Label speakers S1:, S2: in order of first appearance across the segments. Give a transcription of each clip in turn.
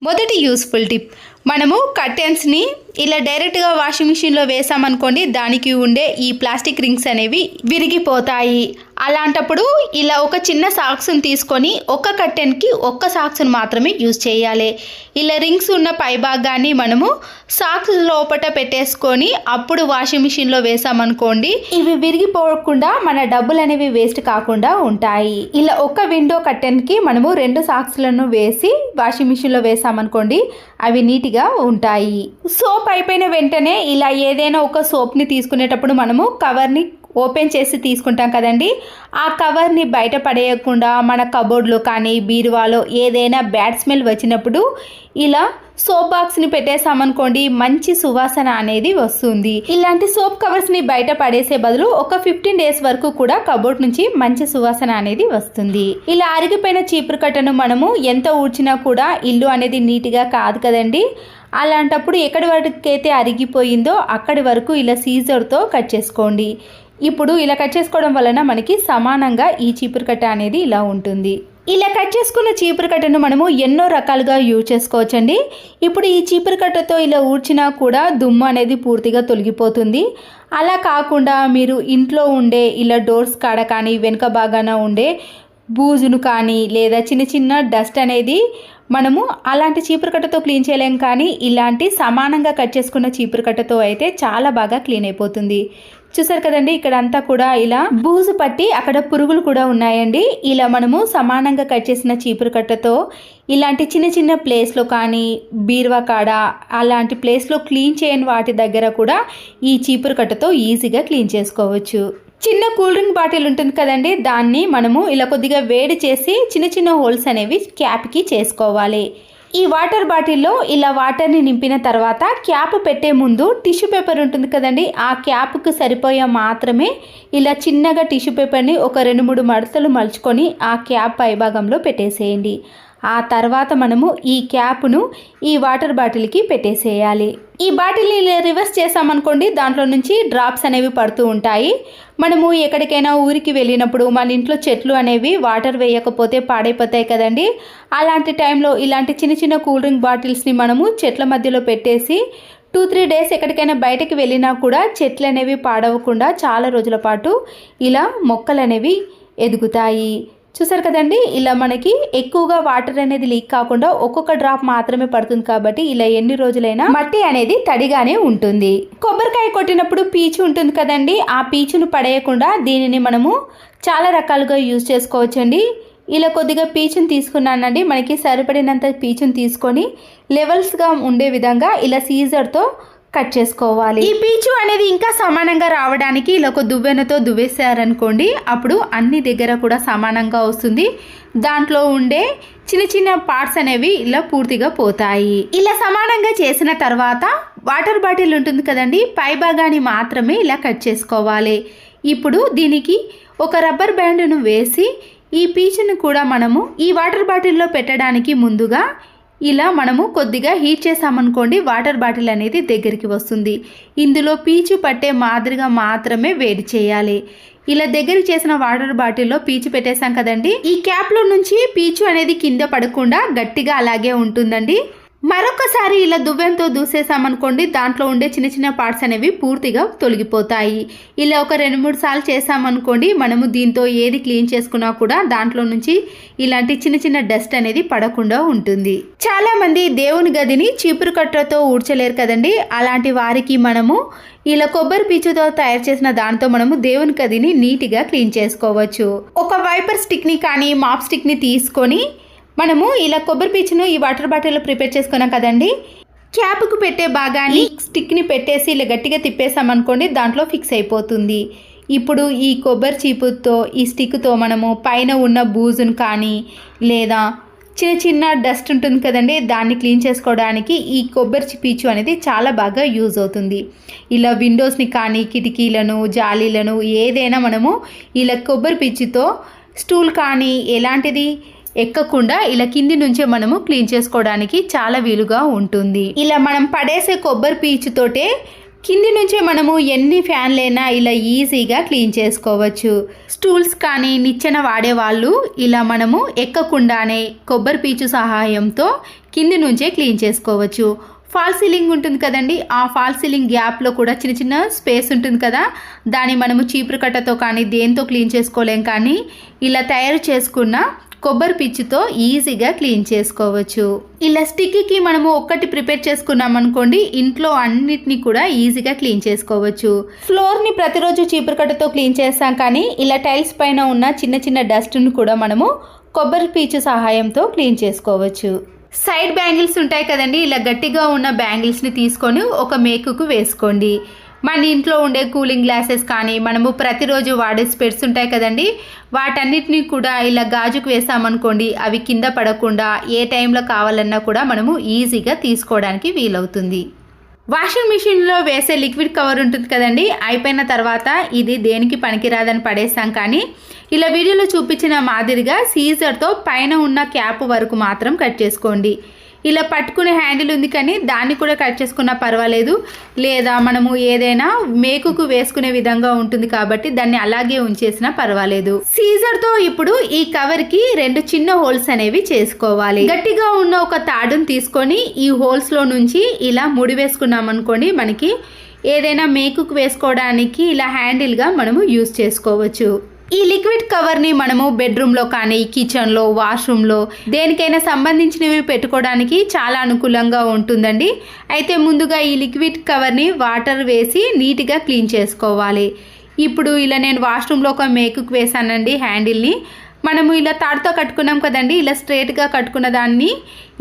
S1: మొదటి useful tip, మనము కర్టెన్స్ని ఇలా డైరెక్ట్గా వాషింగ్ మిషన్లో వేసామనుకోండి, దానికి ఉండే ఈ ప్లాస్టిక్ రింగ్స్ అనేవి విరిగిపోతాయి. అలాంటప్పుడు ఇలా ఒక చిన్న సాక్స్ని తీసుకొని ఒక కర్టెన్కి ఒక్క సాక్స్ని మాత్రమే యూజ్ చేయాలి. ఇలా రింగ్స్ ఉన్న పైభాగాన్ని మనము సాక్స్ లోపల పెట్టేసుకొని అప్పుడు వాషింగ్ మిషన్లో వేసామనుకోండి, ఇవి విరిగిపోకుండా మన డబ్బులు అనేవి వేస్ట్ కాకుండా ఉంటాయి. ఇలా ఒక విండో కర్టెన్కి మనము 2 సాక్స్లను వేసి వాషింగ్ మిషన్లో వేసామనుకోండి, అవి నీట్గా ఉంటాయి. సోప్ అయిపోయిన వెంటనే ఇలా ఏదైనా ఒక సోప్ని తీసుకునేటప్పుడు మనము కవర్ని ఓపెన్ చేసి తీసుకుంటాం కదండి. ఆ కవర్ని బయట పడేయకుండా మన కబోర్డ్లో కానీ బీరువాలో ఏదైనా బ్యాడ్ స్మెల్ వచ్చినప్పుడు ఇలా సోప్ బాక్స్ని పెట్టేసామనుకోండి, మంచి సువాసన అనేది వస్తుంది. ఇలాంటి సోప్ కవర్స్ని బయట పడేసే బదులు ఒక 15 డేస్ వరకు కూడా కబోర్డ్ నుంచి మంచి సువాసన అనేది వస్తుంది. ఇలా అరిగిపోయిన చీపురు కట్టను మనము ఎంత ఊడ్చినా కూడా ఇల్లు అనేది నీట్గా కాదు కదండి. అలాంటప్పుడు ఎక్కడి వరకైతే అరిగిపోయిందో అక్కడి వరకు ఇలా సీజర్తో కట్ చేసుకోండి. ఇప్పుడు ఇలా కట్ చేసుకోవడం వలన మనకి సమానంగా ఈ చీపురు కట్ట అనేది ఇలా ఉంటుంది. ఇలా కట్ చేసుకున్న చీపురు కట్టను మనము ఎన్నో రకాలుగా యూజ్ చేసుకోవచ్చండి. ఇప్పుడు ఈ చీపురు కట్టతో ఇలా ఊడ్చినా కూడా దుమ్ము అనేది పూర్తిగా తొలగిపోతుంది. అలా కాకుండా మీరు ఇంట్లో ఉండే ఇలా డోర్స్ కాడ కానీ వెనుక భాగాన ఉండే బూజును కానీ లేదా చిన్న చిన్న డస్ట్ అనేది మనము అలాంటి చీపురు కట్టతో క్లీన్ చేయలేం, కానీ ఇలాంటి సమానంగా కట్ చేసుకున్న చీపురు కట్టతో అయితే చాలా బాగా క్లీన్ అయిపోతుంది. చూసారు కదండి, ఇక్కడ అంతా కూడా ఇలా బూజు పట్టి అక్కడ పురుగులు కూడా ఉన్నాయండి. ఇలా మనము సమానంగా కట్ చేసిన చీపురు కట్టతో ఇలాంటి చిన్న చిన్న ప్లేస్లో కానీ బీరువా కాడ అలాంటి ప్లేస్లో క్లీన్ చేయని వాటి దగ్గర కూడా ఈ చీపురు కట్టతో ఈజీగా క్లీన్ చేసుకోవచ్చు. చిన్న కూల్ డ్రింక్ బాటిల్ ఉంటుంది కదండి, దాన్ని మనము ఇలా కొద్దిగా వేడి చేసి చిన్న చిన్న హోల్స్ అనేవి క్యాప్కి చేసుకోవాలి. ఈ వాటర్ బాటిల్లో ఇలా వాటర్ని నింపిన తర్వాత క్యాప్ పెట్టే ముందు టిష్యూ పేపర్ ఉంటుంది కదండి, ఆ క్యాప్కి సరిపోయే మాత్రమే ఇలా చిన్నగా టిష్యూ పేపర్ని ఒక 2-3 మడతలు మలుచుకొని ఆ క్యాప్ పైభాగంలో పెట్టేసేయండి. ఆ తర్వాత మనము ఈ క్యాప్ను ఈ వాటర్ బాటిల్కి పెట్టేసేయాలి. ఈ బాటిల్ని రివర్స్ చేసామనుకోండి, దాంట్లో నుంచి డ్రాప్స్ అనేవి పడుతూ ఉంటాయి. మనము ఎక్కడికైనా ఊరికి వెళ్ళినప్పుడు మన ఇంట్లో చెట్లు అనేవి వాటర్ వేయకపోతే పాడైపోతాయి కదండి. అలాంటి టైంలో ఇలాంటి చిన్న చిన్న కూల్ డ్రింక్ బాటిల్స్ని మనము చెట్ల మధ్యలో పెట్టేసి 2-3 డేస్ ఎక్కడికైనా బయటకు వెళ్ళినా కూడా చెట్లు అనేవి పాడవకుండా చాలా రోజుల పాటు ఇలా మొక్కలు అనేవి ఎదుగుతాయి. చూసారు కదండి, ఇలా మనకి ఎక్కువగా వాటర్ అనేది లీక్ కాకుండా ఒక్కొక్క డ్రాప్ మాత్రమే పడుతుంది కాబట్టి ఇలా ఎన్ని రోజులైనా మట్టి అనేది తడిగానే ఉంటుంది. కొబ్బరికాయ కొట్టినప్పుడు పీచు ఉంటుంది కదండి, ఆ పీచును పడేయకుండా దీనిని మనము చాలా రకాలుగా యూజ్ చేసుకోవచ్చండి. ఇలా కొద్దిగా పీచుని తీసుకున్నానండి, మనకి సరిపడినంత పీచుని తీసుకొని లెవెల్స్గా ఉండే విధంగా ఇలా సీజర్తో కట్ చేసుకోవాలి. ఈ పీచు అనేది ఇంకా సమానంగా రావడానికి ఇలా ఒక దువ్వెనతో దువ్వేసారనుకోండి, అప్పుడు అన్ని దగ్గర కూడా సమానంగా వస్తుంది. దాంట్లో ఉండే చిన్న చిన్న పార్ట్స్ అనేవి ఇలా పూర్తిగా పోతాయి. ఇలా సమానంగా చేసిన తర్వాత వాటర్ బాటిల్ ఉంటుంది కదండి, పై భాగాన్ని మాత్రమే ఇలా కట్ చేసుకోవాలి. ఇప్పుడు దీనికి ఒక రబ్బర్ బ్యాండ్ను వేసి ఈ పీచును కూడా మనము ఈ వాటర్ బాటిల్లో పెట్టడానికి ముందుగా ఇలా మనము కొద్దిగా హీట్ చేసామనుకోండి, వాటర్ బాటిల్ అనేది దగ్గరికి వస్తుంది. ఇందులో పీచు పట్టే మాదిరిగా మాత్రమే వేడి చేయాలి. ఇలా దగ్గరికి చేసిన వాటర్ బాటిల్లో పీచు పెట్టేసాం కదండి, ఈ క్యాప్లో నుంచి పీచు అనేది కింద పడకుండా గట్టిగా అలాగే ఉంటుందండి. మరొకసారి ఇలా దువ్వెంతో దూసేసామనుకోండి, దాంట్లో ఉండే చిన్న చిన్న పార్ట్స్ అనేవి పూర్తిగా తొలగిపోతాయి. ఇలా ఒక 2-3 సార్లు చేసామనుకోండి, మనము దీంతో ఏది క్లీన్ చేసుకున్నా కూడా దాంట్లో నుంచి ఇలాంటి చిన్న చిన్న డస్ట్ అనేది పడకుండా ఉంటుంది. చాలా మంది దేవుని గదిని చీపురు కట్టతో ఊడ్చలేరు కదండి, అలాంటి వారికి మనము ఇలా కొబ్బరి పీచుతో తయారు చేసిన దాంతో మనము దేవుని గదిని నీట్గా క్లీన్ చేసుకోవచ్చు. ఒక వైపర్ స్టిక్ని కానీ మాప్ స్టిక్ని తీసుకొని మనము ఇలా కొబ్బరి పీచును ఈ వాటర్ బాటిల్లో ప్రిపేర్ చేసుకున్నాం కదండి, క్యాప్కు పెట్టే భాగాన్ని స్టిక్ని పెట్టేసి ఇలా గట్టిగా తిప్పేసామనుకోండి, దాంట్లో ఫిక్స్ అయిపోతుంది. ఇప్పుడు ఈ కొబ్బరి చీపుతో ఈ స్టిక్తో మనము పైన ఉన్న బూజును కానీ లేదా చిన్న చిన్న డస్ట్ ఉంటుంది కదండి, దాన్ని క్లీన్ చేసుకోవడానికి ఈ కొబ్బరి పీచు అనేది చాలా బాగా యూజ్ అవుతుంది. ఇలా విండోస్ని కానీ కిటికీలను జాలీలను ఏదైనా మనము ఇలా కొబ్బరి పీచుతో స్టూల్ కానీ ఎలాంటిది ఎక్కకుండా ఇలా కింది నుంచే మనము క్లీన్ చేసుకోవడానికి చాలా వీలుగా ఉంటుంది. ఇలా మనం పడేసే కొబ్బరి పీచుతోటే కింది నుంచే మనము ఎన్ని ఫ్యాన్లైనా ఇలా ఈజీగా క్లీన్ చేసుకోవచ్చు. స్టూల్స్ కానీ నిచ్చెన వాడేవాళ్ళు ఇలా మనము ఎక్కకుండానే కొబ్బరి పీచు సహాయంతో కింది నుంచే క్లీన్ చేసుకోవచ్చు. ఫాల్ సీలింగ్ ఉంటుంది కదండి, ఆ ఫాల్ సీలింగ్ గ్యాప్లో కూడా చిన్న చిన్న స్పేస్ ఉంటుంది కదా, దాన్ని మనము చీపురు కట్టతో కానీ దేంతో క్లీన్ చేసుకోలేం, కానీ ఇలా తయారు చేసుకున్న కొబ్బరి పిచ్చితో ఈజీగా క్లీన్ చేసుకోవచ్చు. ఇలా స్టిక్కి మనము ఒక్కటి ప్రిపేర్ చేసుకున్నాం అనుకోండి, ఇంట్లో అన్నిటిని కూడా ఈజీగా క్లీన్ చేసుకోవచ్చు. ఫ్లోర్ని ప్రతిరోజు చీపురు కట్టతో క్లీన్ చేస్తాం, కానీ ఇలా టైల్స్ పైన ఉన్న చిన్న చిన్న డస్ట్ని కూడా మనము కొబ్బరి పీచు సహాయంతో క్లీన్ చేసుకోవచ్చు. సైడ్ బ్యాంగిల్స్ ఉంటాయి కదండి, ఇలా గట్టిగా ఉన్న బ్యాంగిల్స్ని తీసుకొని ఒక మేకుకు వేసుకోండి. మన ఇంట్లో ఉండే కూలింగ్ గ్లాసెస్ కానీ మనము ప్రతిరోజు వాడే స్పెట్స్ ఉంటాయి కదండి, వాటన్నిటిని కూడా ఇలా గాజుకు వేసామనుకోండి, అవి కింద పడకుండా ఏ టైంలో కావాలన్నా కూడా మనము ఈజీగా తీసుకోవడానికి వీలవుతుంది. వాషింగ్ మిషన్లో వేసే లిక్విడ్ కవర్ ఉంటుంది కదండి, అయిపోయిన తర్వాత ఇది దేనికి పనికిరాదని పడేస్తాం, కానీ ఇలా వీడియోలో చూపించిన మాదిరిగా సీజర్తో పైన ఉన్న క్యాప్ వరకు మాత్రం కట్ చేసుకోండి. ఇలా పట్టుకునే హ్యాండిల్ ఉంది కానీ దాన్ని కూడా కట్ చేసుకున్నా పర్వాలేదు, లేదా మనము ఏదైనా మేకుకు వేసుకునే విధంగా ఉంటుంది కాబట్టి దాన్ని అలాగే ఉంచేసినా పర్వాలేదు. సీజర్తో ఇప్పుడు ఈ కవర్కి 2 చిన్న హోల్స్ అనేవి చేసుకోవాలి. గట్టిగా ఉన్న ఒక తాడును తీసుకొని ఈ హోల్స్లో నుంచి ఇలా ముడి వేసుకున్నాం అనుకోండి, మనకి ఏదైనా మేకుకు వేసుకోవడానికి ఇలా హ్యాండిల్గా మనము యూజ్ చేసుకోవచ్చు. ఈ లిక్విడ్ కవర్ని మనము బెడ్రూమ్లో కానీ కిచెన్లో వాష్రూమ్లో దేనికైనా సంబంధించినవి పెట్టుకోవడానికి చాలా అనుకూలంగా ఉంటుందండి. అయితే ముందుగా ఈ లిక్విడ్ కవర్ని వాటర్ వేసి నీట్గా క్లీన్ చేసుకోవాలి. ఇప్పుడు ఇలా నేను వాష్రూమ్లో ఒక మేకుకు వేసానండి హ్యాండిల్ని. మనము ఇలా తాడుతో కట్టుకున్నాం కదండి, ఇలా స్ట్రైట్గా కట్టుకున్న దాన్ని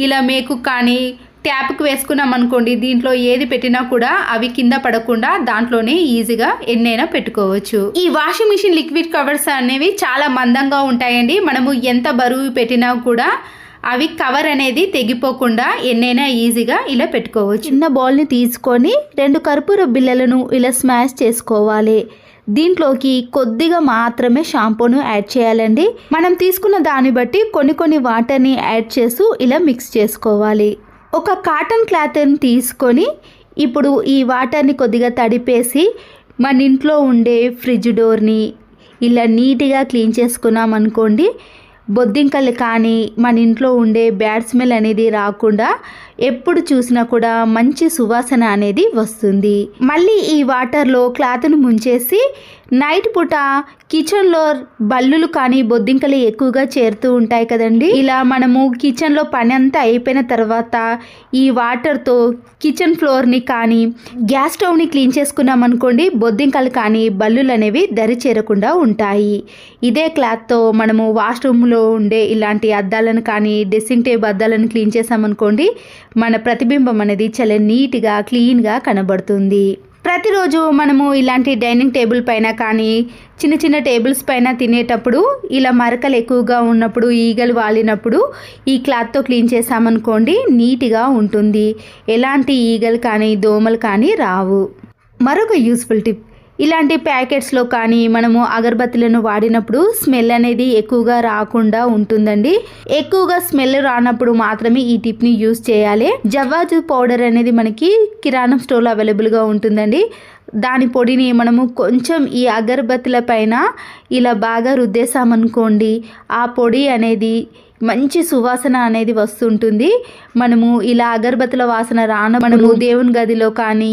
S1: ఇలా మేకు కానీ ట్యాప్కి వేసుకున్నాం అనుకోండి, దీంట్లో ఏది పెట్టినా కూడా అవి కింద పడకుండా దాంట్లోనే ఈజీగా ఎన్నైనా పెట్టుకోవచ్చు. ఈ వాషింగ్ మిషన్ లిక్విడ్ కవర్స్ అనేవి చాలా మందంగా ఉంటాయండి, మనము ఎంత బరువు పెట్టినా కూడా అవి కవర్ అనేది తెగిపోకుండా ఎన్నైనా ఈజీగా ఇలా పెట్టుకోవచ్చు. చిన్న బౌల్ని తీసుకొని 2 కర్పూర బిళ్ళలను ఇలా స్మాష్ చేసుకోవాలి. దీంట్లోకి కొద్దిగా మాత్రమే షాంపూను యాడ్ చేయాలండి. మనం తీసుకున్న దాన్ని బట్టి కొన్ని వాటర్ని యాడ్ చేస్తూ ఇలా మిక్స్ చేసుకోవాలి. ఒక కాటన్ క్లాత్ని తీసుకొని ఇప్పుడు ఈ వాటర్ని కొద్దిగా తడిపేసి మన ఇంట్లో ఉండే ఫ్రిడ్జ్ డోర్ని ఇలా నీట్గా క్లీన్ చేసుకున్నాం అనుకోండి, బొద్దింకలు కానీ మన ఇంట్లో ఉండే బ్యాడ్ స్మెల్ అనేది రాకుండా ఎప్పుడు చూసినా కూడా మంచి సువాసన అనేది వస్తుంది. మళ్ళీ ఈ వాటర్లో క్లాత్ను ముంచేసి నైట్ పూట కిచెన్లో బల్లులు కానీ బొద్దింకలు ఎక్కువగా చేరుతూ ఉంటాయి కదండి, ఇలా మనము కిచెన్లో పని అంతా అయిపోయిన తర్వాత ఈ వాటర్తో కిచెన్ ఫ్లోర్ని కానీ గ్యాస్ స్టవ్ని క్లీన్ చేసుకున్నాం అనుకోండి, బొద్దింకలు కానీ బల్లులు అనేవి దరి చేరకుండా ఉంటాయి. ఇదే క్లాత్తో మనము వాష్రూమ్లో ఉండే ఇలాంటి అద్దాలను కానీ డ్రెస్సింగ్ టేబుల్ అద్దాలను క్లీన్ చేసామనుకోండి, మన ప్రతిబింబం అనేది చాలా నీట్గా క్లీన్గా కనబడుతుంది. ప్రతిరోజు మనము ఇలాంటి డైనింగ్ టేబుల్ పైన కానీ చిన్న చిన్న టేబుల్స్ పైన తినేటప్పుడు ఇలా మరకలు ఎక్కువగా ఉన్నప్పుడు ఈగలు వాలినప్పుడు ఈ క్లాత్తో క్లీన్ చేసామనుకోండి, నీట్గా ఉంటుంది. ఎలాంటి ఈగలు కానీ దోమలు కానీ రావు. మరొక యూస్ఫుల్ టిప్, ఇలాంటి ప్యాకెట్స్లో కానీ మనము అగరబత్తులను వాడినప్పుడు స్మెల్ అనేది ఎక్కువగా రాకుండా ఉంటుందండి. ఎక్కువగా స్మెల్ రానప్పుడు మాత్రమే ఈ టిప్ని యూజ్ చేయాలి. జవ్వాజు పౌడర్ అనేది మనకి కిరాణం స్టోర్లో అవైలబుల్గా ఉంటుందండి. దాని పొడిని మనము కొంచెం ఈ అగరబత్తుల పైన ఇలా బాగా రుద్దేశామనుకోండి, ఆ పొడి అనేది మంచి సువాసన అనేది వస్తుంటుంది. మనము ఇలా అగరబత్తుల వాసన మనము దేవుని గదిలో కానీ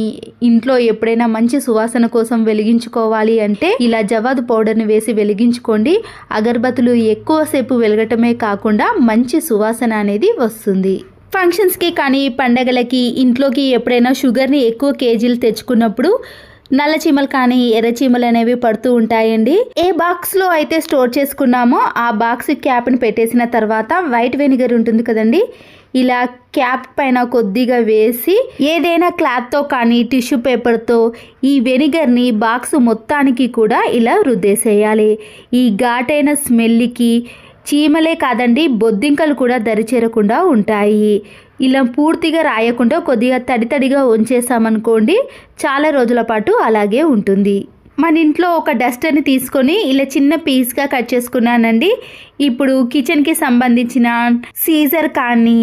S1: ఇంట్లో ఎప్పుడైనా మంచి సువాసన కోసం వెలిగించుకోవాలి అంటే ఇలా జవాదు పౌడర్ని వేసి వెలిగించుకోండి. అగరబత్తులు ఎక్కువసేపు వెలగటమే కాకుండా మంచి సువాసన అనేది వస్తుంది. ఫంక్షన్స్కి కానీ పండగలకి ఇంట్లోకి ఎప్పుడైనా షుగర్ని ఎక్కువ కేజీలు తెచ్చుకున్నప్పుడు నల్ల చీమలు కానీ ఎర్ర చీమలు అనేవి పడుతూ ఉంటాయండి. ఏ బాక్స్లో అయితే స్టోర్ చేసుకున్నామో ఆ బాక్స్ క్యాప్ని పెట్టేసిన తర్వాత వైట్ వెనిగర్ ఉంటుంది కదండి, ఇలా క్యాప్ పైన కొద్దిగా వేసి ఏదైనా క్లాత్తో కానీ టిష్యూ పేపర్తో ఈ వెనిగర్ని బాక్స్ మొత్తానికి కూడా ఇలా రుద్దేసేయాలి. ఈ ఘాటైన స్మెల్కి చీమలే కాదండి బొద్దింకలు కూడా దరిచేరకుండా ఉంటాయి. ఇలా పూర్తిగా రాయకుండా కొద్దిగా తడిగా ఉంచేసామనుకోండి, చాలా రోజుల పాటు అలాగే ఉంటుంది. మన ఇంట్లో ఒక డస్టర్ని తీసుకొని ఇలా చిన్న పీస్గా కట్ చేసుకున్నానండి. ఇప్పుడు కిచెన్కి సంబంధించిన సీజర్ కానీ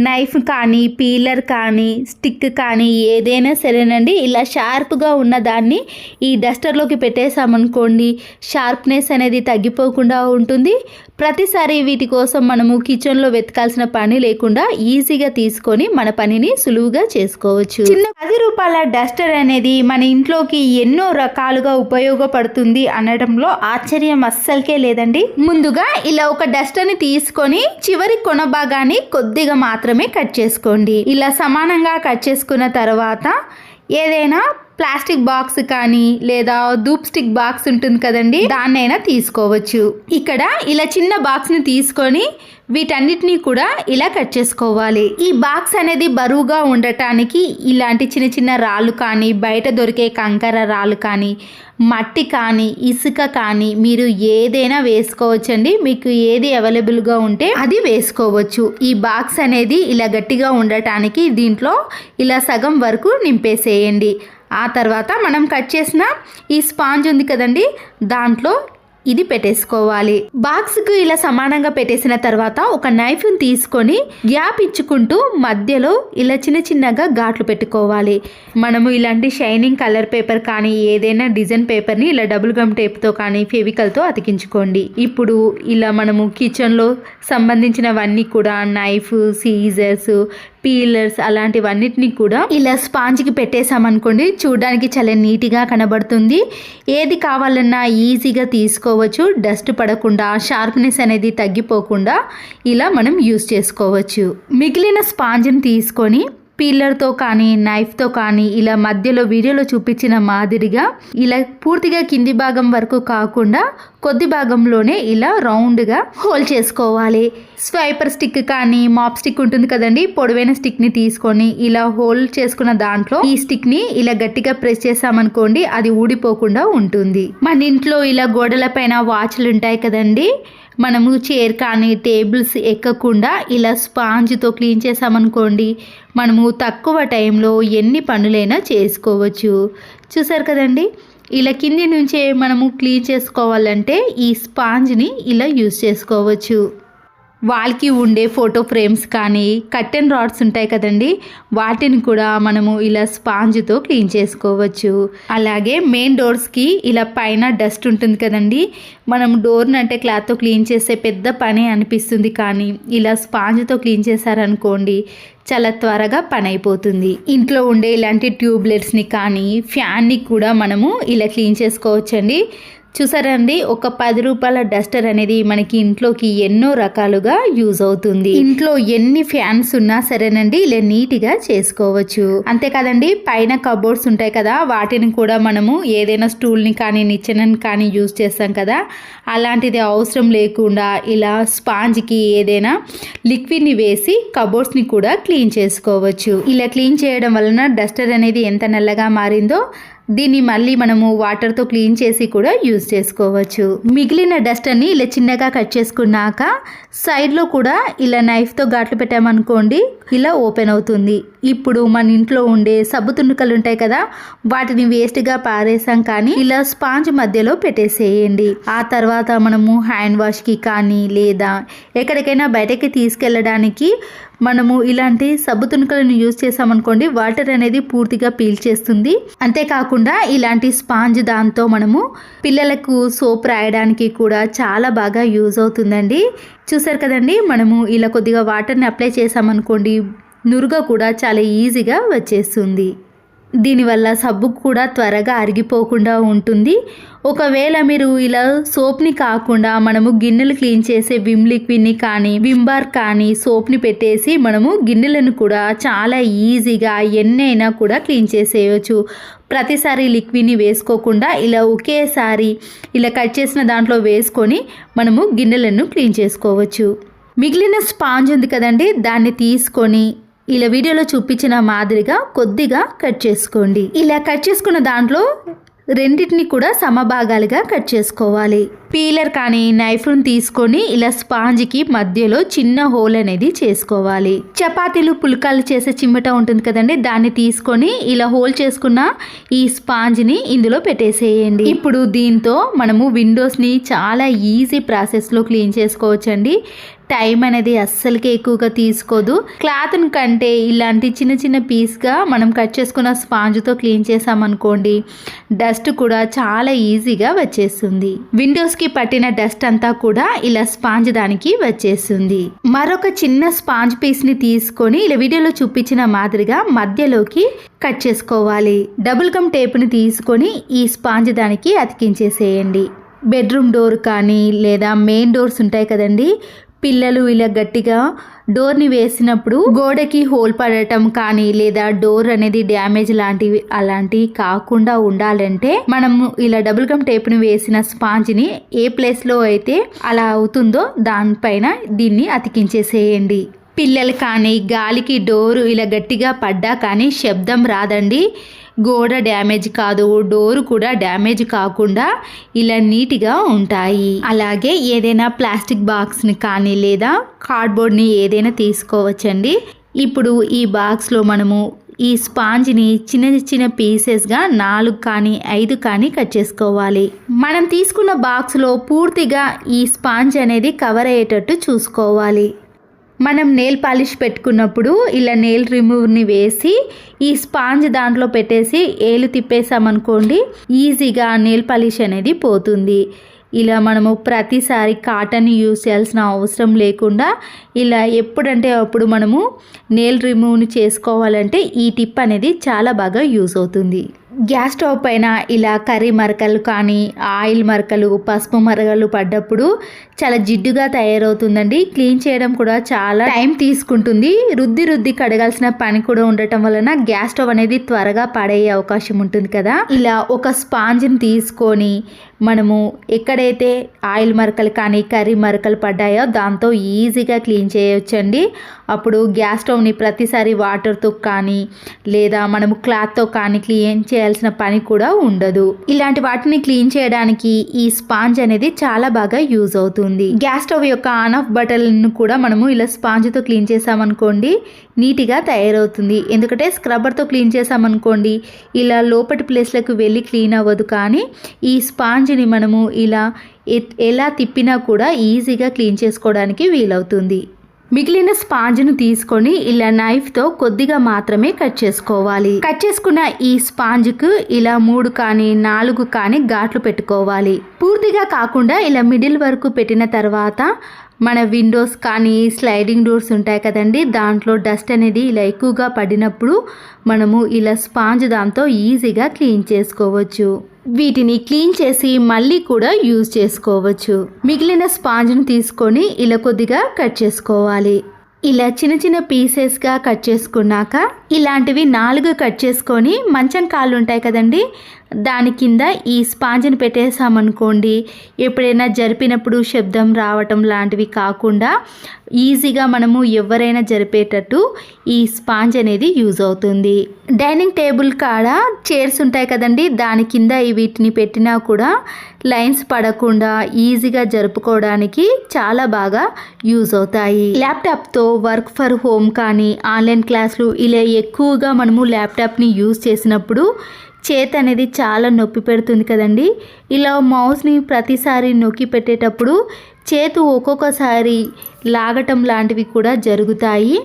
S1: నైఫ్ కానీ పీలర్ కానీ స్టిక్ కానీ ఏదైనా సరేనండి, ఇలా షార్ప్గా ఉన్న దాన్ని ఈ డస్టర్లోకి పెట్టేసామనుకోండి, షార్ప్నెస్ అనేది తగ్గిపోకుండా ఉంటుంది. ప్రతిసారి వీటి కోసం మనము కిచెన్లో వెతకాల్సిన పని లేకుండా ఈజీగా తీసుకొని మన పనిని సులువుగా చేసుకోవచ్చు. చిన్న 10 రూపాయల డస్టర్ అనేది మన ఇంట్లోకి ఎన్నో రకాలుగా ఉపయోగపడుతుంది అనడంలో ఆశ్చర్యం అస్సలకే లేదండి. ముందుగా ఇలా ఒక డస్టర్ని తీసుకొని చివరి కొన భాగాన్ని కొద్దిగా మాత్రమే కట్ చేసుకోండి. ఇలా సమానంగా కట్ చేసుకున్న తర్వాత ఏదైనా ప్లాస్టిక్ బాక్స్ కానీ లేదా ధూప్ స్టిక్ బాక్స్ ఉంటుంది కదండి, దాన్నైనా తీసుకోవచ్చు. ఇక్కడ ఇలా చిన్న బాక్స్ని తీసుకొని వీటన్నిటినీ కూడా ఇలా కట్ చేసుకోవాలి. ఈ బాక్స్ అనేది బరువుగా ఉండటానికి ఇలాంటి చిన్న చిన్న రాళ్ళు కానీ, బయట దొరికే కంకర రాళ్ళు కానీ, మట్టి కానీ, ఇసుక కానీ మీరు ఏదైనా వేసుకోవచ్చండి. మీకు ఏది అవైలబుల్గా ఉంటే అది వేసుకోవచ్చు. ఈ బాక్స్ అనేది ఇలా గట్టిగా ఉండటానికి దీంట్లో ఇలా సగం వరకు నింపేసేయండి. ఆ తర్వాత మనం కట్ చేసిన ఈ స్పాంజ్ ఉంది కదండి, దాంట్లో ఇది పెట్టేసుకోవాలి. బాక్స్కు ఇలా సమానంగా పెట్టేసిన తర్వాత ఒక నైఫ్ని తీసుకొని గ్యాప్ ఇచ్చుకుంటూ మధ్యలో ఇలా చిన్న చిన్నగా ఘాట్లు పెట్టుకోవాలి. మనము ఇలాంటి షైనింగ్ కలర్ పేపర్ కానీ ఏదైనా డిజైన్ పేపర్ని ఇలా డబుల్ గమ్ టేప్తో కానీ ఫెవికల్తో అతికించుకోండి. ఇప్పుడు ఇలా మనము కిచెన్లో సంబంధించినవన్నీ కూడా నైఫ్, సీజర్స్, పీలర్స్ అలాంటివన్నిటిని కూడా ఇలా స్పాంజ్కి పెట్టేసామనుకోండి, చూడడానికి చాలా నీట్గా కనబడుతుంది. ఏది కావాలన్నా ఈజీగా తీసుకోవచ్చు. డస్ట్ పడకుండా, షార్ప్నెస్ అనేది తగ్గిపోకుండా ఇలా మనం యూస్ చేసుకోవచ్చు. మిగిలిన స్పాంజ్ని తీసుకొని పీలర్తో కానీ నైఫ్తో కానీ ఇలా మధ్యలో వీడియోలో చూపించిన మాదిరిగా ఇలా పూర్తిగా కింది భాగం వరకు కాకుండా కొద్ది భాగంలోనే ఇలా రౌండ్గా హోల్ చేసుకోవాలి. స్వైపర్ స్టిక్ కానీ మాప్ స్టిక్ ఉంటుంది కదండి, పొడవైన స్టిక్ని తీసుకొని ఇలా హోల్ చేసుకున్న దాంట్లో ఈ స్టిక్ని ఇలా గట్టిగా ప్రెస్ చేసామనుకోండి, అది ఊడిపోకుండా ఉంటుంది. మన ఇంట్లో ఇలా గోడల పైన వాచ్లు ఉంటాయి కదండి, మనము చైర్ కానీ టేబుల్స్ ఎక్కకుండా ఇలా స్పాంజ్తో క్లీన్ చేసామనుకోండి, మనము తక్కువ టైంలో ఎన్ని పనులైనా చేసుకోవచ్చు. చూసారు కదండి, ఇలా కింది నుంచే మనము క్లీన్ చేసుకోవాలంటే ఈ స్పాంజ్ని ఇలా యూస్ చేసుకోవచ్చు. వాల్కి ఉండే ఫోటో ఫ్రేమ్స్ కానీ కర్టెన్ రాడ్స్ ఉంటాయి కదండి, వాటిని కూడా మనము ఇలా స్పాంజ్తో క్లీన్ చేసుకోవచ్చు. అలాగే మెయిన్ డోర్స్కి ఇలా పైన డస్ట్ ఉంటుంది కదండి, మనం డోర్ని అంటే క్లాత్తో క్లీన్ చేసే పెద్ద పని అనిపిస్తుంది, కానీ ఇలా స్పాంజ్తో క్లీన్ చేశారనుకోండి చాలా త్వరగా పని అయిపోతుంది. ఇంట్లో ఉండే ఇలాంటి ట్యూబ్లెట్స్ని కానీ ఫ్యాన్ని కూడా మనము ఇలా క్లీన్ చేసుకోవచ్చండి. చూసారండి, ఒక 10 రూపాయల డస్టర్ అనేది మనకి ఇంట్లోకి ఎన్నో రకాలుగా యూజ్ అవుతుంది. ఇంట్లో ఎన్ని ఫ్యాన్స్ ఉన్నా సరేనండి ఇలా నీట్గా చేసుకోవచ్చు. అంతేకాదండి, పైన కబోర్డ్స్ ఉంటాయి కదా, వాటిని కూడా మనము ఏదైనా స్టూల్ని కానీ నిచ్చెనని కానీ యూజ్ చేస్తాం కదా, అలాంటిది అవసరం లేకుండా ఇలా స్పాంజ్కి ఏదైనా లిక్విడ్ని వేసి కబోర్డ్స్ని కూడా క్లీన్ చేసుకోవచ్చు. ఇలా క్లీన్ చేయడం వలన డస్టర్ అనేది ఎంత నల్లగా మారిందో దీన్ని మళ్ళీ మనము వాటర్తో క్లీన్ చేసి కూడా యూజ్ చేసుకోవచ్చు. మిగిలిన డస్టర్ని ఇలా చిన్నగా కట్ చేసుకున్నాక సైడ్లో కూడా ఇలా నైఫ్తో ఘాట్లు పెట్టామనుకోండి, ఇలా ఓపెన్ అవుతుంది. ఇప్పుడు మన ఇంట్లో ఉండే సబ్బు తుణుకలు ఉంటాయి కదా, వాటిని వేస్ట్గా పారేసాం కానీ ఇలా స్పాంజ్ మధ్యలో పెట్టేసేయండి. ఆ తర్వాత మనము హ్యాండ్ వాష్కి కానీ లేదా ఎక్కడికైనా బయటకి తీసుకెళ్ళడానికి మనము ఇలాంటి సబ్బు తుణుకలను యూజ్ చేసామనుకోండి, వాటర్ అనేది పూర్తిగా పీల్చేస్తుంది. అంతేకాకుండా ఇలాంటి స్పాంజ్ దాంతో మనము పిల్లలకు సోప్ రాయడానికి కూడా చాలా బాగా యూజ్ అవుతుందండి. చూసారు కదండి, మనము ఇలా కొద్దిగా వాటర్ని అప్లై చేసామనుకోండి, నురుగ కూడా చాలా ఈజీగా వచ్చేస్తుంది. దీనివల్ల సబ్బు కూడా త్వరగా అరిగిపోకుండా ఉంటుంది. ఒకవేళ మీరు ఇలా సోప్ని కాకుండా మనము గిన్నెలు క్లీన్ చేసే విమ్ లిక్విడ్ని కానీ విమ్ బార్ కానీ సోప్ని పెట్టేసి మనము గిన్నెలను కూడా చాలా ఈజీగా ఎన్నైనా కూడా క్లీన్ చేసేయచ్చు. ప్రతిసారి లిక్విడ్ని వేసుకోకుండా ఇలా ఒకేసారి ఇలా కట్ చేసిన దాంట్లో వేసుకొని మనము గిన్నెలను క్లీన్ చేసుకోవచ్చు. మిగిలిన స్పాంజ్ ఉంది కదండి, దాన్ని తీసుకొని ఇలా వీడియోలో చూపించిన మాదిరిగా కొద్దిగా కట్ చేసుకోండి. ఇలా కట్ చేసుకున్న దాంట్లో రెండింటిని కూడా సమభాగాలుగా కట్ చేసుకోవాలి. పీలర్ కానీ నైఫ్ను తీసుకొని ఇలా స్పాంజ్కి మధ్యలో చిన్న హోల్ అనేది చేసుకోవాలి. చపాతీలు పుల్కాలు చేసే చిమ్మట ఉంటుంది కదండి, దాన్ని తీసుకొని ఇలా హోల్ చేసుకున్న ఈ స్పాంజ్ని ఇందులో పెట్టేసేయండి. ఇప్పుడు దీంతో మనము విండోస్ని చాలా ఈజీ ప్రాసెస్లో క్లీన్ చేసుకోవచ్చండి. టైం అనేది అస్సలకే ఎక్కువగా తీసుకోదు. క్లాత్ కంటే ఇలాంటి చిన్న చిన్న పీస్గా మనం కట్ చేసుకున్న స్పాంజ్తో క్లీన్ చేసామనుకోండి, డస్ట్ కూడా చాలా ఈజీగా వచ్చేస్తుంది. విండోస్కి పట్టిన డస్ట్ అంతా కూడా ఇలా స్పాంజ్ దానికి వచ్చేస్తుంది. మరొక చిన్న స్పాంజ్ పీస్ని తీసుకొని ఇలా వీడియోలో చూపించిన మాదిరిగా మధ్యలోకి కట్ చేసుకోవాలి. డబుల్ గమ్ టేప్ని తీసుకొని ఈ స్పాంజ్ దానికి అతికించేసేయండి. బెడ్రూమ్ డోర్ కానీ లేదా మెయిన్ డోర్స్ ఉంటాయి కదండి, పిల్లలు ఇలా గట్టిగా డోర్ని వేసినప్పుడు గోడకి హోల్ పడటం కానీ లేదా డోర్ అనేది డ్యామేజ్ అలాంటివి కాకుండా ఉండాలంటే మనము ఇలా డబుల్ గమ్ టేప్ని వేసిన స్పాంజ్ని ఏ ప్లేస్లో అయితే అలా అవుతుందో దానిపైన దీన్ని అతికించేసేయండి. పిల్లలు కానీ గాలికి డోరు ఇలా గట్టిగా పడ్డా కానీ శబ్దం రాదండి. గోడ డ్యామేజ్ కాదు, డోరు కూడా డ్యామేజ్ కాకుండా ఇలా నీట్గా ఉంటాయి. అలాగే ఏదైనా ప్లాస్టిక్ బాక్స్ని కానీ లేదా కార్డ్బోర్డ్ని ఏదైనా తీసుకోవచ్చండి. ఇప్పుడు ఈ బాక్స్లో మనము ఈ స్పాంజ్ని చిన్న చిన్న పీసెస్గా 4 కానీ 5 కానీ కట్ చేసుకోవాలి. మనం తీసుకున్న బాక్స్లో పూర్తిగా ఈ స్పాంజ్ అనేది కవర్ అయ్యేటట్టు చూసుకోవాలి. మనం నెయిల్ పాలిష్ పెట్టుకున్నప్పుడు ఇలా నెయిల్ రిమూవర్ని వేసి ఈ స్పాంజ్ దాంట్లో పెట్టేసి ఏలు తిప్పేసామనుకోండి, ఈజీగా నెయిల్ పాలిష్ అనేది పోతుంది. ఇలా మనము ప్రతిసారి కాటన్ యూజ్ చేయాల్సిన అవసరం లేకుండా ఇలా ఎప్పుడంటే అప్పుడు మనము నెయిల్ రిమూవ్ని చేసుకోవాలంటే ఈ టిప్ అనేది చాలా బాగా యూజ్ అవుతుంది. గ్యాస్ స్టవ్ పైన ఇలా కర్రీ మరకలు కానీ ఆయిల్ మరకలు, పసుపు మరకలు పడ్డప్పుడు చాలా జిడ్డుగా తయారవుతుందండి. క్లీన్ చేయడం కూడా చాలా టైం తీసుకుంటుంది. రుద్ది కడగాల్సిన పని కూడా ఉండటం వలన గ్యాస్ స్టవ్ అనేది త్వరగా పడేయే అవకాశం ఉంటుంది కదా. ఇలా ఒక స్పాంజ్ని తీసుకొని మనము ఎక్కడైతే ఆయిల్ మరకలు కానీ కర్రీ మరకలు పడ్డాయో దాంతో ఈజీగా క్లీన్ చేయొచ్చండి. అప్పుడు గ్యాస్ స్టవ్ని ప్రతిసారి వాటర్తో కానీ లేదా మనము క్లాత్తో కానీ క్లీన్ చేయాల్సిన పని కూడా ఉండదు. ఇలాంటి వాటిని క్లీన్ చేయడానికి ఈ స్పాంజ్ అనేది చాలా బాగా యూజ్ అవుతుంది. గ్యాస్ స్టవ్ యొక్క ఆన్ ఆఫ్ బటన్ను కూడా మనము ఇలా స్పాంజ్తో క్లీన్ చేసామనుకోండి నీట్గా తయారవుతుంది. ఎందుకంటే స్క్రబ్బర్తో క్లీన్ చేసామనుకోండి ఇలా లోపటి ప్లేస్లకు వెళ్ళి క్లీన్ అవ్వదు. కానీ ఈ స్పాంజ్ని మనము ఇలా ఎలా తిప్పినా కూడా ఈజీగా క్లీన్ చేసుకోవడానికి వీలవుతుంది. మిగిలిన స్పాంజ్ను తీసుకొని ఇలా నైఫ్తో కొద్దిగా మాత్రమే కట్ చేసుకోవాలి. కట్ చేసుకున్న ఈ స్పాంజ్కు ఇలా 3 కానీ 4 కానీ ఘాట్లు పెట్టుకోవాలి. పూర్తిగా కాకుండా ఇలా మిడిల్ వరకు పెట్టిన తర్వాత మన విండోస్ కానీ స్లైడింగ్ డోర్స్ ఉంటాయి కదండి, దాంట్లో డస్ట్ అనేది ఇలా ఎక్కువగా పడినప్పుడు మనము ఇలా స్పాంజ్ దాంతో ఈజీగా క్లీన్ చేసుకోవచ్చు. వీటిని క్లీన్ చేసి మళ్ళీ కూడా యూజ్ చేసుకోవచ్చు. మిగిలిన స్పాంజ్ను తీసుకొని ఇలా కొద్దిగా కట్ చేసుకోవాలి. ఇలా చిన్న చిన్న పీసెస్గా కట్ చేసుకున్నాక ఇలాంటివి 4 కట్ చేసుకొని మంచం కాళ్ళు ఉంటాయి కదండి, దాని కింద ఈ స్పాంజ్ని పెట్టేసామనుకోండి ఎప్పుడైనా జరిపినప్పుడు శబ్దం రావటం లాంటివి కాకుండా ఈజీగా మనము ఎవరైనా జరిపేటట్టు ఈ స్పాంజ్ అనేది యూజ్ అవుతుంది. డైనింగ్ టేబుల్ కాడ చైర్స్ ఉంటాయి కదండి, దాని కింద వీటిని పెట్టినా కూడా లైన్స్ పడకుండా ఈజీగా జరుపుకోవడానికి చాలా బాగా యూజ్ అవుతాయి. ల్యాప్టాప్తో వర్క్ ఫర్ హోమ్ కానీ ఆన్లైన్ క్లాసులు ఇలా ఎక్కువగా మనము ల్యాప్టాప్ని యూజ్ చేసినప్పుడు చేతి అనేది చాలా నొప్పి పెడుతుంది కదండి. ఇలా మౌస్ని ప్రతిసారి నొక్కి పెట్టేటప్పుడు చేతు ఒక్కొక్కసారి లాగటం లాంటివి కూడా జరుగుతాయి.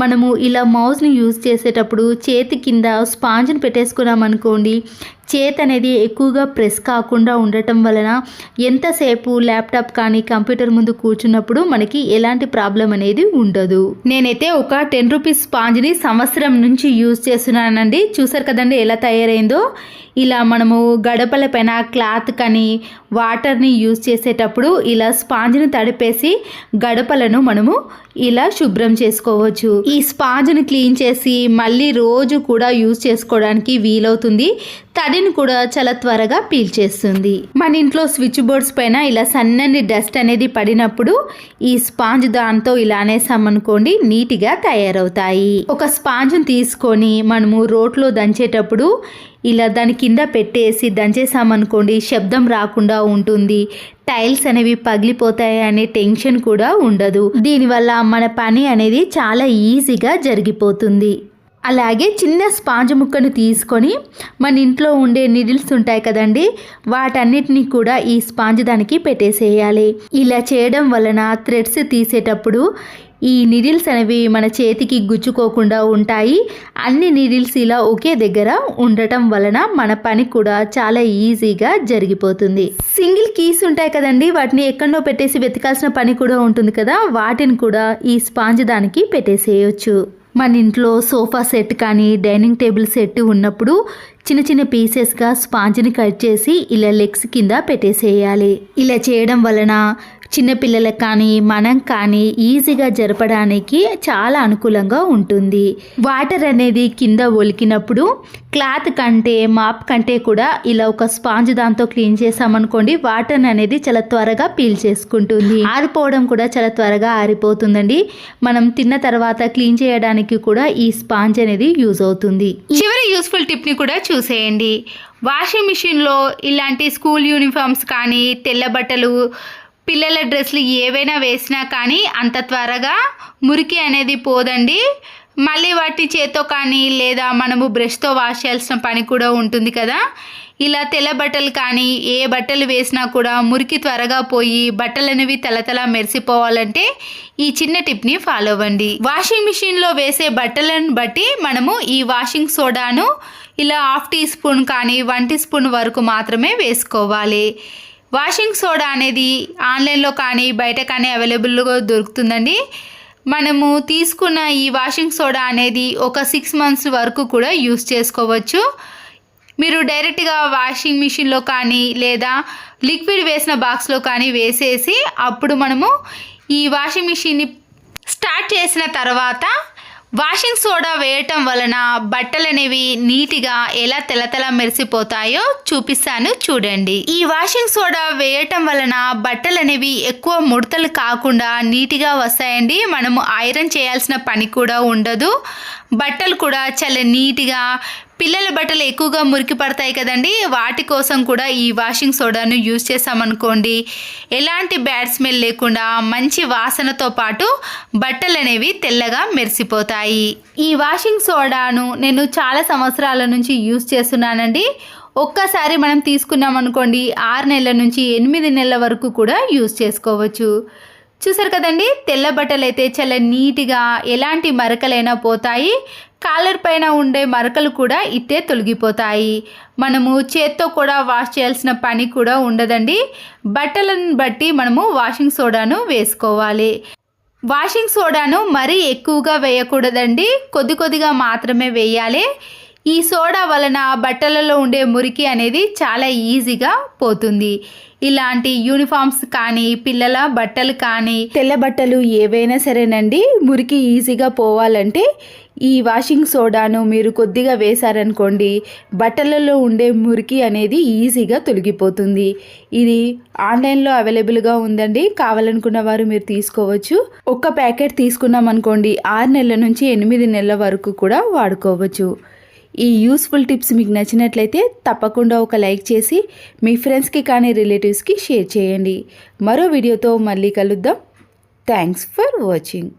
S1: మనము ఇలా మౌస్ని యూజ్ చేసేటప్పుడు చేతి కింద స్పాంజ్ని పెట్టేసుకున్నామనుకోండి, చేతి అనేది ఎక్కువగా ప్రెస్ కాకుండా ఉండటం వలన ఎంతసేపు ల్యాప్టాప్ కానీ కంప్యూటర్ ముందు కూర్చున్నప్పుడు మనకి ఎలాంటి ప్రాబ్లం అనేది ఉండదు. నేనైతే ఒక 10 రూపీస్ స్పాంజ్ని సంవత్సరం నుంచి యూజ్ చేస్తున్నానండి. చూసారు కదండి ఎలా తయారైందో. ఇలా మనము గడపల పైన క్లాత్ కానీ వాటర్ని యూజ్ చేసేటప్పుడు ఇలా స్పాంజ్ని తడిపేసి గడపలను మనము ఇలా శుభ్రం చేసుకోవచ్చు. ఈ స్పాంజ్ని క్లీన్ చేసి మళ్ళీ రోజు కూడా యూజ్ చేసుకోవడానికి వీలవుతుంది. తడిని కూడా చాలా త్వరగా పీల్చేస్తుంది. మన ఇంట్లో స్విచ్ బోర్డ్స్ పైన ఇలా సన్నని డస్ట్ అనేది పడినప్పుడు ఈ స్పాంజ్ దాంతో ఇలా అనేసామనుకోండి నీట్గా తయారవుతాయి. ఒక స్పాంజ్ని తీసుకొని మనము రోట్లో దంచేటప్పుడు ఇలా దాని కింద పెట్టేసి దంచేసామనుకోండి శబ్దం రాకుండా ఉంటుంది. టైల్స్ అనేవి పగిలిపోతాయి అనే టెన్షన్ కూడా ఉండదు. దీనివల్ల మన పని అనేది చాలా ఈజీగా జరిగిపోతుంది. అలాగే చిన్న స్పాంజ్ ముక్కను తీసుకొని మన ఇంట్లో ఉండే నీడిల్స్ ఉంటాయి కదండి, వాటన్నిటిని కూడా ఈ స్పాంజ్ దానికి పెట్టేసేయాలి. ఇలా చేయడం వలన థ్రెడ్స్ తీసేటప్పుడు ఈ నీడిల్స్ అనేవి మన చేతికి గుచ్చుకోకుండా ఉంటాయి. అన్ని నీడిల్స్ ఇలా ఒకే దగ్గర ఉండటం వలన మన పని కూడా చాలా ఈజీగా జరిగిపోతుంది. సింగిల్ కీస్ ఉంటాయి కదండి, వాటిని ఎక్కడో పెట్టేసి వెతకాల్సిన పని కూడా ఉంటుంది కదా, వాటిని కూడా ఈ స్పాంజ్ దానికి పెట్టేసేయచ్చు. మన ఇంట్లో సోఫా సెట్ కానీ డైనింగ్ టేబుల్ సెట్ ఉన్నప్పుడు చిన్న చిన్న పీసెస్గా స్పాంజ్ని కట్ చేసి ఇలా లెగ్స్ కింద పెట్టేసేయాలి. ఇలా చేయడం వలన చిన్నపిల్లలకు కానీ మనం కానీ ఈజీగా జరపడానికి చాలా అనుకూలంగా ఉంటుంది. వాటర్ అనేది కింద ఒలికినప్పుడు క్లాత్ కంటే మాప్ కంటే కూడా ఇలా ఒక స్పాంజ్ దాంతో క్లీన్ చేసామనుకోండి వాటర్ అనేది చాలా త్వరగా పీల్ చేసుకుంటుంది. ఆరిపోవడం కూడా చాలా త్వరగా ఆరిపోతుందండి. మనం తిన్న తర్వాత క్లీన్ చేయడానికి కూడా ఈ స్పాంజ్ అనేది యూజ్ అవుతుంది. చివరి యూస్ఫుల్ టిప్ని కూడా చూసేయండి. వాషింగ్ మిషన్లో ఇలాంటి స్కూల్ యూనిఫామ్స్ కానీ తెల్ల బట్టలు పిల్లల డ్రెస్లు ఏవైనా వేసినా కానీ అంత త్వరగా మురికి అనేది పోదండి. మళ్ళీ వాటి చేత్తో కానీ లేదా మనము బ్రష్తో వాష్ చేయాల్సిన పని కూడా ఉంటుంది కదా. ఇలా తెల్ల బట్టలు కానీ ఏ బట్టలు వేసినా కూడా మురికి త్వరగా పోయి బట్టలు అనేవి తలతల మెరిసిపోవాలంటే ఈ చిన్న టిప్ని ఫాలో అవ్వండి. వాషింగ్ మిషన్లో వేసే బట్టలను బట్టి మనము ఈ వాషింగ్ సోడాను ఇలా 1/2 టీ స్పూన్ కానీ 1 టీ స్పూన్ వరకు మాత్రమే వేసుకోవాలి. వాషింగ్ సోడా అనేది ఆన్లైన్లో కానీ బయట కానీ అవైలబుల్గా దొరుకుతుందండి. మనము తీసుకున్న ఈ వాషింగ్ సోడా అనేది ఒక 6 మంత్స్ వరకు కూడా యూస్ చేసుకోవచ్చు. మీరు డైరెక్ట్గా వాషింగ్ మిషన్లో కానీ లేదా లిక్విడ్ వేసిన బాక్స్లో కానీ వేసేసి అప్పుడు మనము ఈ వాషింగ్ మిషన్ని స్టార్ట్ చేసిన తర్వాత వాషింగ్ సోడా వేయటం వలన బట్టలు అనేవి నీట్గా ఎలా తెల్లతెల్ల మెరిసిపోతాయో చూపిస్తాను చూడండి. ఈ వాషింగ్ సోడా వేయటం వలన బట్టలు అనేవి ఎక్కువ ముడతలు కాకుండా నీట్గా వస్తాయండి. మనము ఐరన్ చేయాల్సిన పని కూడా ఉండదు. బట్టలు కూడా చాలా నీట్గా, పిల్లల బట్టలు ఎక్కువగా మురికి పడతాయి కదండి, వాటి కోసం కూడా ఈ వాషింగ్ సోడాను యూజ్ చేసామనుకోండి ఎలాంటి బ్యాడ్ స్మెల్ లేకుండా మంచి వాసనతో పాటు బట్టలు అనేవి తెల్లగా మెరిసిపోతాయి. ఈ వాషింగ్ సోడాను నేను చాలా సంవత్సరాల నుంచి యూజ్ చేస్తున్నానండి. ఒక్కసారి మనం తీసుకున్నాం అనుకోండి 6 నెలల నుంచి 8 నెలల వరకు కూడా యూజ్ చేసుకోవచ్చు. చూసారు కదండి, తెల్ల బట్టలు అయితే చాలా నీట్గా ఎలాంటి మరకలైనా పోతాయి. కాలర్ పైన ఉండే మరకలు కూడా ఇట్టే తొలగిపోతాయి. మనము చేత్తో కూడా వాష్ చేయాల్సిన పని కూడా ఉండదండి. బట్టలను బట్టి మనము వాషింగ్ సోడాను వేసుకోవాలి. వాషింగ్ సోడాను మరీ ఎక్కువగా వేయకూడదండి, కొద్ది కొద్దిగా మాత్రమే వేయాలి. ఈ సోడా వలన బట్టలలో ఉండే మురికి అనేది చాలా ఈజీగా పోతుంది. ఇలాంటి యూనిఫామ్స్ కానీ పిల్లల బట్టలు కానీ తెల్ల బట్టలు ఏవైనా సరేనండి, మురికి ఈజీగా పోవాలంటే ఈ వాషింగ్ సోడాను మీరు కొద్దిగా వేశారనుకోండి బట్టలలో ఉండే మురికి అనేది ఈజీగా తొలగిపోతుంది. ఇది ఆన్లైన్లో అవైలబుల్గా ఉందండి, కావాలనుకున్న వారు మీరు తీసుకోవచ్చు. ఒక్క ప్యాకెట్ తీసుకున్నాం అనుకోండి 6 నెలల నుంచి 8 నెలల వరకు కూడా వాడుకోవచ్చు. ఈ యూస్ఫుల్ టిప్స్ మీకు నచ్చినట్లయితే తప్పకుండా ఒక లైక్ చేసి మీ ఫ్రెండ్స్కి కానీ రిలేటివ్స్కి షేర్ చేయండి. మరో వీడియోతో మళ్ళీ కలుద్దాం. Thanks for watching.